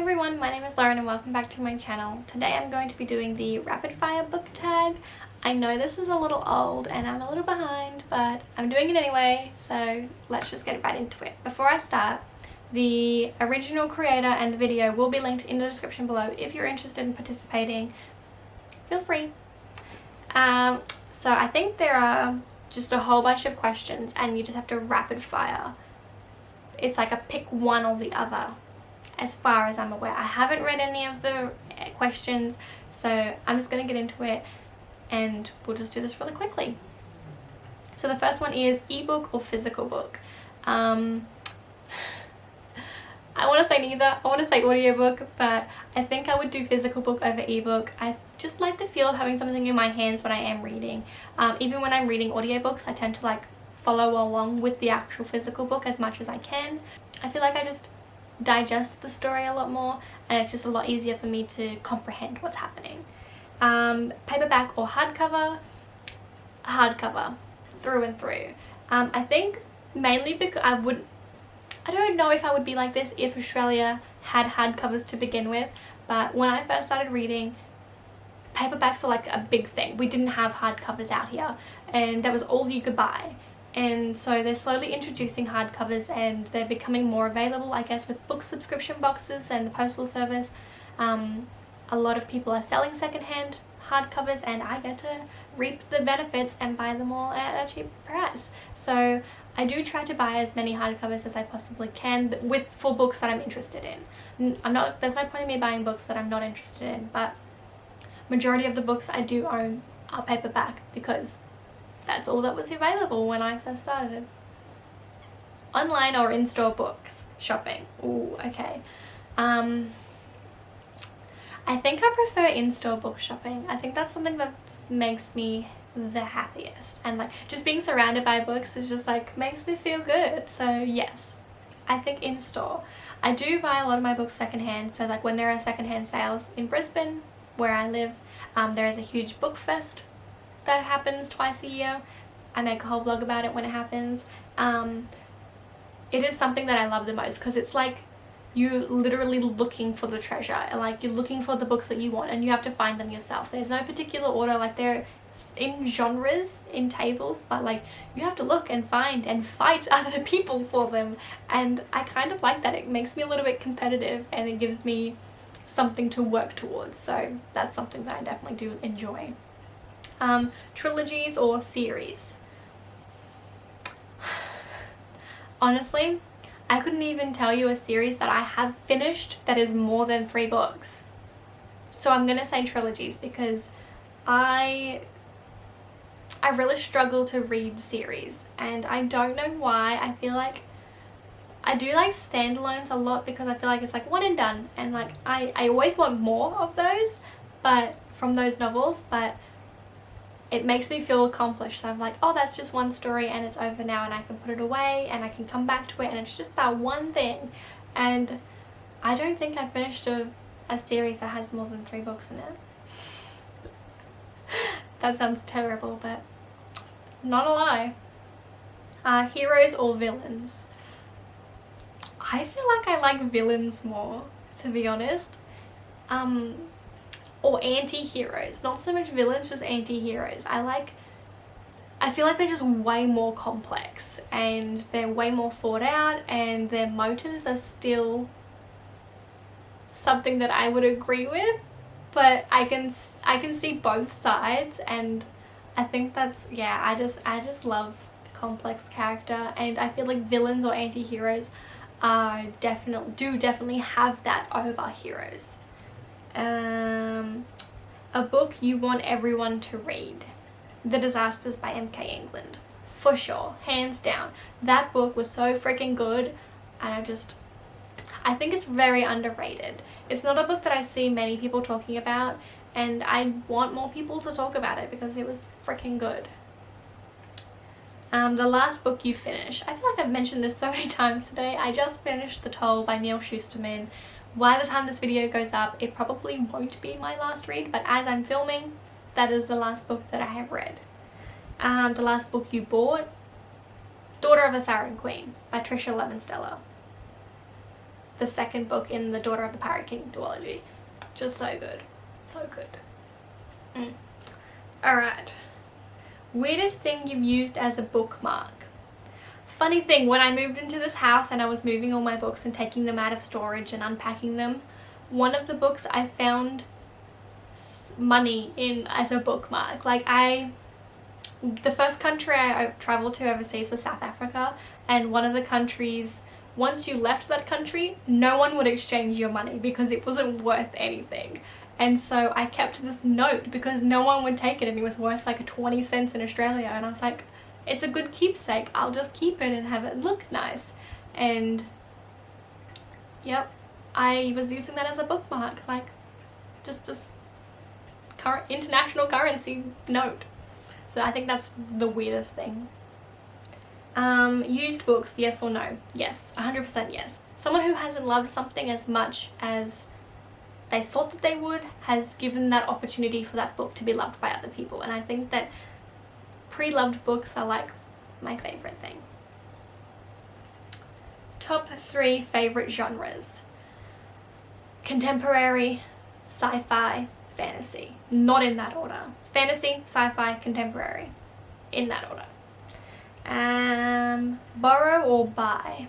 everyone, my name is Lauren and welcome back to my channel. Today I'm going to be doing the rapid fire book tag. I know this is a little old and I'm a little behind, but I'm doing it anyway, so let's just get right into it. Before I start, the original creator and the video will be linked in the description below. If you're interested in participating, feel free. So I think there are just a whole bunch of questions and you just have to rapid fire. It's like a pick one or the other. As far as I'm aware, I haven't read any of the questions, so I'm just going to get into it and we'll just do this really quickly. So the first one is ebook or physical book. I want to say neither. I want to say audiobook, but I think I would do physical book over ebook. I just like the feel of having something in my hands when I am reading. Even when I'm reading audiobooks, I tend to like follow along with the actual physical book as much as I can. I feel like I just digest the story a lot more and it's just a lot easier for me to comprehend what's happening. Paperback or hardcover? Hardcover through and through. I think mainly because I don't know if I would be like this if Australia had hardcovers to begin with, but when I first started reading, paperbacks were like a big thing. We didn't have hardcovers out here and that was all you could buy. And so they're slowly introducing hardcovers and they're becoming more available, I guess, with book subscription boxes and the postal service. A lot of people are selling secondhand hardcovers and I get to reap the benefits and buy them all at a cheap price. So I do try to buy as many hardcovers as I possibly can for books that I'm interested in. There's no point in me buying books that I'm not interested in, but majority of the books I do own are paperback because that's all that was available when I first started. Online or in-store books shopping. Ooh, okay. I think I prefer in-store book shopping. I think that's something that makes me the happiest, and like just being surrounded by books is just like makes me feel good. So yes, I think in-store. I do buy a lot of my books secondhand, so like when there are secondhand sales in Brisbane where I live, there is a huge book fest that happens twice a year. I make a whole vlog about it when it happens. It is something that I love the most because it's like you're literally looking for the treasure, and like you're looking for the books that you want and you have to find them yourself. There's no particular order, like they're in genres in tables, but like you have to look and find and fight other people for them, and I kind of like that. It makes me a little bit competitive and it gives me something to work towards, so that's something that I definitely do enjoy. Trilogies or series? Honestly, I couldn't even tell you a series that I have finished that is more than 3 books. So I'm gonna say trilogies because I really struggle to read series and I don't know why. I feel like I do like standalones a lot because I feel like it's like one and done, and like I always want more of those, but from those novels, but it makes me feel accomplished. So I'm like, oh, that's just one story and it's over now and I can put it away and I can come back to it and it's just that one thing. And I don't think I finished a series that has more than 3 books in it. That sounds terrible, but not a lie. Heroes or villains? I feel like I like villains more, to be honest. Or anti-heroes, not so much villains, just anti-heroes. I feel like they're just way more complex and they're way more thought out and their motives are still something that I would agree with, but I can see both sides, and I think that's, yeah, I just love complex character, and I feel like villains or anti-heroes definitely have that over heroes. A book you want everyone to read. The Disasters by M.K. England. For sure, hands down. That book was so freaking good, and I think it's very underrated. It's not a book that I see many people talking about, and I want more people to talk about it because it was freaking good. The last book you finish. I feel like I've mentioned this so many times today. I just finished The Toll by Neal Shusterman. By the time this video goes up, it probably won't be my last read, but as I'm filming, that is the last book that I have read. The last book you bought, Daughter of a Siren Queen by Tricia Levensteller. the second book in the Daughter of the Pirate King duology. Just so good. So good. Alright. Weirdest thing you've used as a bookmark. Funny thing, when I moved into this house and I was moving all my books and taking them out of storage and unpacking them, one of the books I found money in as a bookmark. Like the first country I traveled to overseas was South Africa, and one of the countries, once you left that country, no one would exchange your money because it wasn't worth anything. And so I kept this note because no one would take it, and it was worth like 20 cents in Australia, and I was like, it's a good keepsake, I'll just keep it and have it look nice. And yep, I was using that as a bookmark, like just this international currency note. So I think that's the weirdest thing. Used books, yes or no? Yes, 100% yes. Someone who hasn't loved something as much as they thought that they would has given that opportunity for that book to be loved by other people, and I think that pre-loved books are like my favorite thing. Top 3 favorite genres. Contemporary, sci-fi, fantasy. Not in that order. Fantasy, sci-fi, contemporary. In that order. Borrow or buy?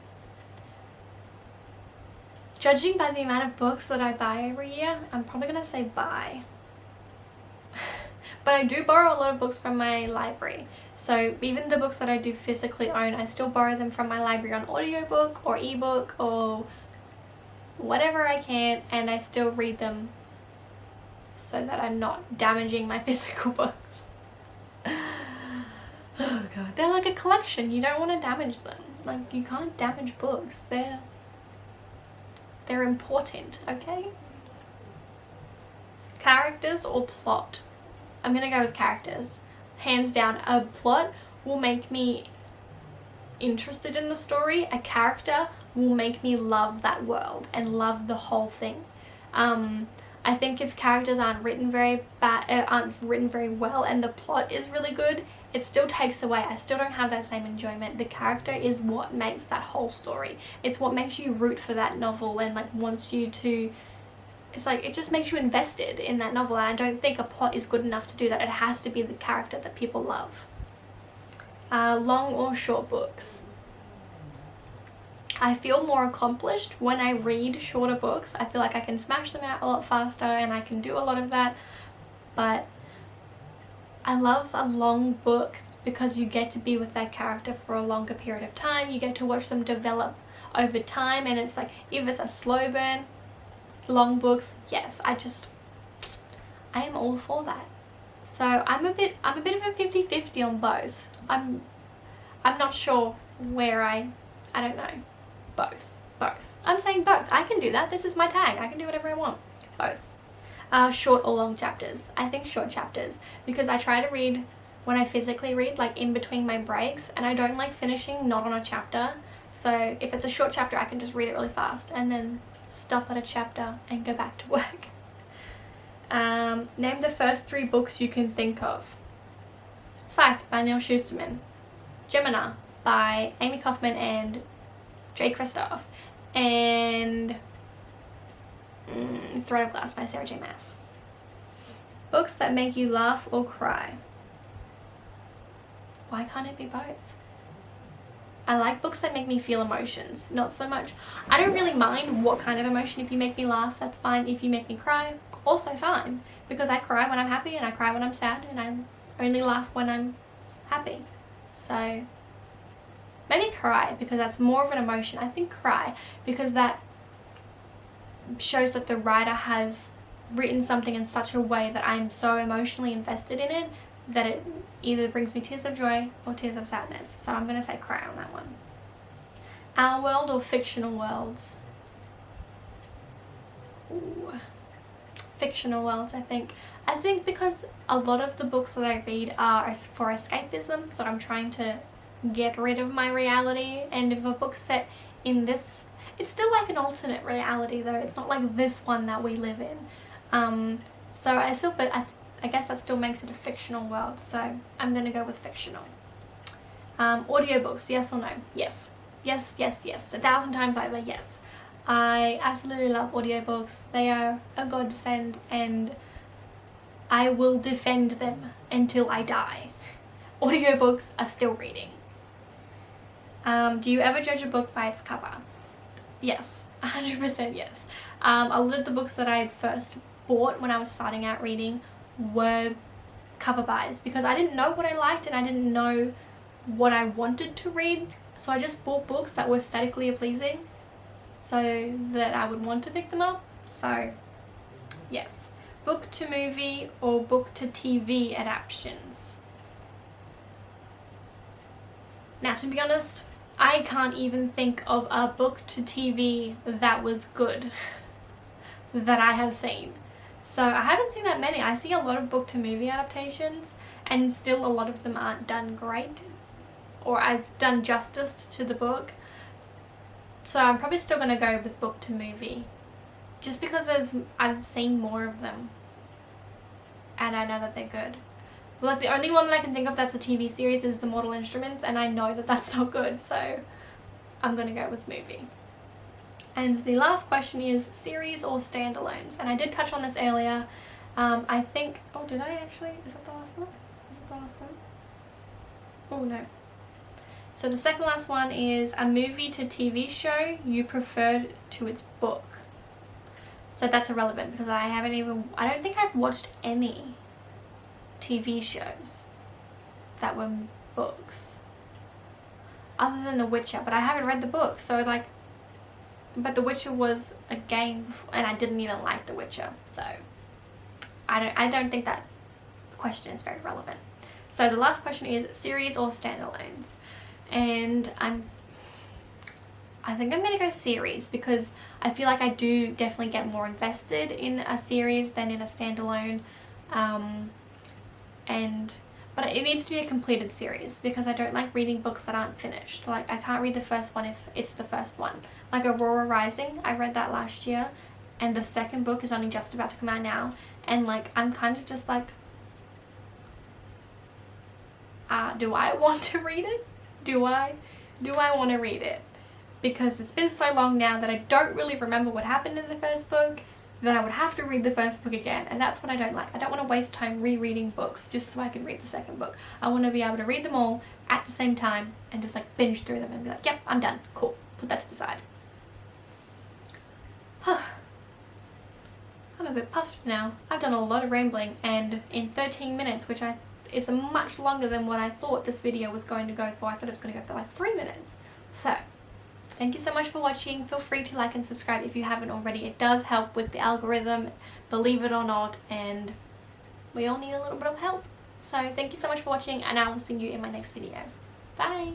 Judging by the amount of books that I buy every year, I'm probably going to say buy. But I do borrow a lot of books from my library. So even the books that I do physically own, I still borrow them from my library on audiobook or ebook or whatever I can, and I still read them so that I'm not damaging my physical books. Oh god, they're like a collection. You don't want to damage them. Like, you can't damage books. They're important, okay? Characters or plot? I'm gonna go with characters. Hands down, a plot will make me interested in the story. A character will make me love that world and love the whole thing. I think if characters aren't written very well and the plot is really good, it still takes away. I still don't have that same enjoyment. The character is what makes that whole story. It's what makes you root for that novel and like wants you to, it's like it just makes you invested in that novel, and I don't think a plot is good enough to do that. It has to be the character that people love. Long or short books? I feel more accomplished when I read shorter books. I feel like I can smash them out a lot faster and I can do a lot of that, but I love a long book because you get to be with that character for a longer period of time. You get to watch them develop over time, and it's like, if it's a slow burn, long books, yes, I am all for that. So I'm a bit of a 50-50 on both. I'm not sure where I don't know. Both. I'm saying both. I can do that. This is my tag. I can do whatever I want. Both. Short or long chapters? I think short chapters, because I try to read when I physically read, like in between my breaks, and I don't like finishing not on a chapter. So if it's a short chapter, I can just read it really fast and then stop at a chapter and go back to work. Name the first 3 books you can think of. Scythe by Neil Shusterman. Gemina by Amy Kaufman and Jay Kristoff. And Throne of Glass by Sarah J Maas. Books that make you laugh or cry. Why can't it be both? I like books that make me feel emotions, not so much. I don't really mind what kind of emotion. If you make me laugh, that's fine. If you make me cry, also fine. Because I cry when I'm happy and I cry when I'm sad, and I only laugh when I'm happy. So maybe cry, because that's more of an emotion. I think cry because that shows that the writer has written something in such a way that I'm so emotionally invested in it that it either brings me tears of joy or tears of sadness. So I'm going to say cry on that one. Our world or fictional worlds? Ooh. Fictional worlds, I think. I think because a lot of the books that I read are for escapism, so I'm trying to get rid of my reality, and if a book's set in this, it's still like an alternate reality though. It's not like this one that we live in. So I guess that still makes it a fictional world, so I'm gonna go with fictional. Audiobooks, yes or no? Yes. Yes, yes, yes. 1,000 times over, yes. I absolutely love audiobooks. They are a godsend and I will defend them until I die. Audiobooks are still reading. Do you ever judge a book by its cover? Yes, 100% yes. A lot of the books that I first bought when I was starting out reading were cover buys because I didn't know what I liked and I didn't know what I wanted to read. So I just bought books that were aesthetically pleasing so that I would want to pick them up. So yes. Book to movie or book to TV adaptations? Now, to be honest, I can't even think of a book to TV that was good that I have seen. So I haven't seen that many. I see a lot of book to movie adaptations and still a lot of them aren't done great or as done justice to the book. So I'm probably still going to go with book to movie just because I've seen more of them and I know that they're good. Well, like the only one that I can think of that's a TV series is The Mortal Instruments, and I know that that's not good, so I'm going to go with movie. And the last question is series or standalones, and I did touch on this earlier. I think, oh, did I actually? Is that the last one? Is it the last one? Oh no. So the second last one is a movie to TV show you preferred to its book. So that's irrelevant because I don't think I've watched any TV shows that were books other than The Witcher, but I haven't read the book, so like, but The Witcher was a game and I didn't even like The Witcher, so I don't think that question is very relevant. So the last question is series or standalones, and I think I'm gonna go series because I feel like I do definitely get more invested in a series than in a standalone. But it needs to be a completed series because I don't like reading books that aren't finished. Like, I can't read the first one if it's the first one. Like Aurora Rising, I read that last year and the second book is only just about to come out now, and like I'm kind of just like, do I want to read it? Do I want to read it? Because it's been so long now that I don't really remember what happened in the first book, that I would have to read the first book again, and that's what I don't like. I don't want to waste time rereading books just so I can read the second book. I want to be able to read them all at the same time and just like binge through them and be like, yep, I'm done, cool, put that to the side. I'm a bit puffed now. I've done a lot of rambling, and in 13 minutes, which is much longer than what I thought this video was going to go for. I thought it was going to go for like 3 minutes. So thank you so much for watching. Feel free to like and subscribe if you haven't already. It does help with the algorithm, believe it or not, and we all need a little bit of help. So thank you so much for watching, and I will see you in my next video. Bye!